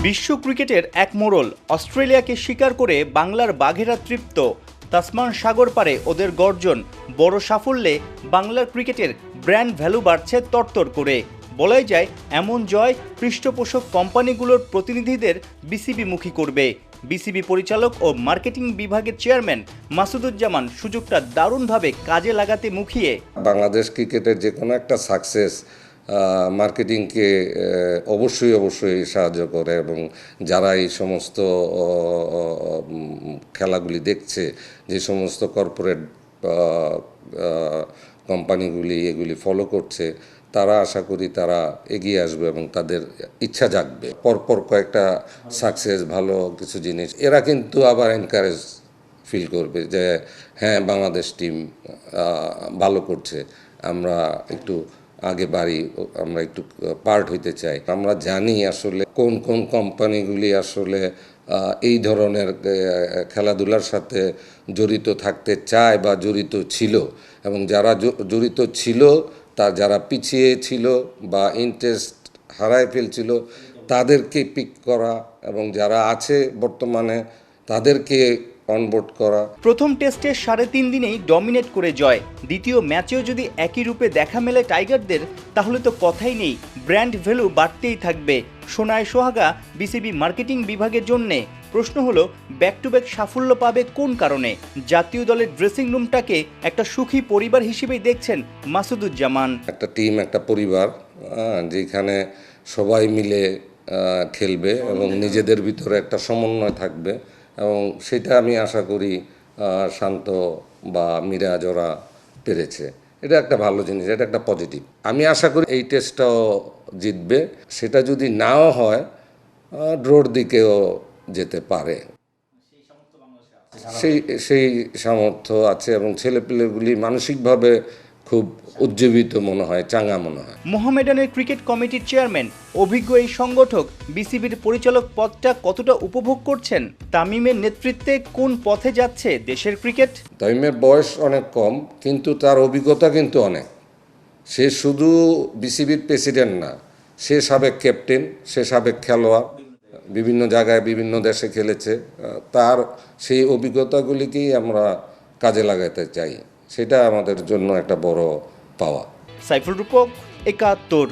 বিশ্ব ক্রিকেটের এক মোড়ল অস্ট্রেলিয়াকে স্বীকার করে বাংলার বাঘেরা তৃপ্ত। তাসমান সাগর পারে ওদের গর্জন। বড় সাফল্যে বাংলার ক্রিকেটের ব্র্যান্ড ভ্যালু বাড়ছে তরতর করে। বলাই যায় এমন জয় পৃষ্ঠপোষক কোম্পানিগুলোর প্রতিনিধিদের বিসিবিমুখী করবে। বিসিবি পরিচালক ও মার্কেটিং বিভাগের চেয়ারম্যান মাসুদুজ্জামান সুযোগটা দারুণভাবে কাজে লাগাতে মুখিয়ে। বাংলাদেশ ক্রিকেটের যে কোনো একটা সাকসেস মার্কেটিংকে অবশ্যই সাহায্য করে, এবং যারা এই সমস্ত খেলাগুলি দেখছে, যে সমস্ত কর্পোরেট কোম্পানিগুলি এগুলি ফলো করছে, তারা আশা করি তারা এগিয়ে আসবে এবং তাদের ইচ্ছা জাগবে। পরপর কয়েকটা সাকসেস, ভালো কিছু জিনিস, এরা কিন্তু আবার এনকারেজ ফিল করবে যে হ্যাঁ, বাংলাদেশ টিম ভালো করছে, আমরা একটু আগে বাড়ি, আমরা একটু পার্ট হইতে চাই। আমরা জানি আসলে কোন কোন কোম্পানিগুলি আসলে এই ধরনের খেলাধুলার সাথে জড়িত থাকতে চায় বা জড়িত ছিল, এবং যারা জড়িত ছিল, যারা পিছিয়ে ছিল বা ইন্টারেস্ট হারায় ফেলছিল, তাদেরকে পিক করা, এবং যারা আছে বর্তমানে তাদেরকে অনবোর্ড করা। প্রথম টেস্টে 3.5 দিনেই ডমিনেট করে জয়। দ্বিতীয় ম্যাচেও যদি একই রূপে দেখা মেলে টাইগারদের, তাহলে তো কথাই নেই, ব্র্যান্ড ভ্যালু বাড়তেই থাকবে। সোনায় সোহাগা বিসিবি মার্কেটিং বিভাগের জন্যে। প্রশ্ন হলো, ব্যাক টু ব্যাক সাফল্য পাবে কোন কারণে? জাতীয় দলের ড্রেসিং রুমটাকে একটা সুখী পরিবার হিসেবেই দেখছেন মাসুদুজ্জামান। একটা টিম, একটা পরিবার, যেখানে সবাই মিলে খেলবে এবং নিজেদের ভিতরে একটা সমন্বয় থাকবে, এবং সেটা আমি আশা করি শান্ত বা মিরাজ ওরা পেরেছে। এটা একটা ভালো জিনিস, এটা একটা পজিটিভ। আমি আশা করি এই টেস্টটাও জিতবে। সেটা যদি নাও হয়, ড্রোর দিকেও যেতে পারে, সেই সামর্থ্য আছে, এবং ছেলেপেলেগুলি মানসিকভাবে খুব উজ্জীবিত মনে হয়, চাঙ্গা মনে হয়। মোহামেডানের ক্রিকেট কমিটির চেয়ারম্যান, অভিজ্ঞ এই সংগঠক বিসিবির পরিচালক পদটা কতটা উপভোগ করছেন? তামিমের নেতৃত্বে কোন পথে যাচ্ছে দেশের ক্রিকেট? তামিমের বয়স অনেক কম, কিন্তু তার অভিজ্ঞতা কিন্তু অনেক। সে শুধু বিসিবির প্রেসিডেন্ট না, সে সাবেক ক্যাপ্টেন, সে সাবেক খেলোয়াড়, বিভিন্ন জায়গায় বিভিন্ন দেশে খেলেছে। তার সেই অভিজ্ঞতাগুলিকেই আমরা কাজে লাগাতে চাই, সেটা আমাদের জন্য একটা বড় পাওয়া। সাইফুল রূপক, ৭১।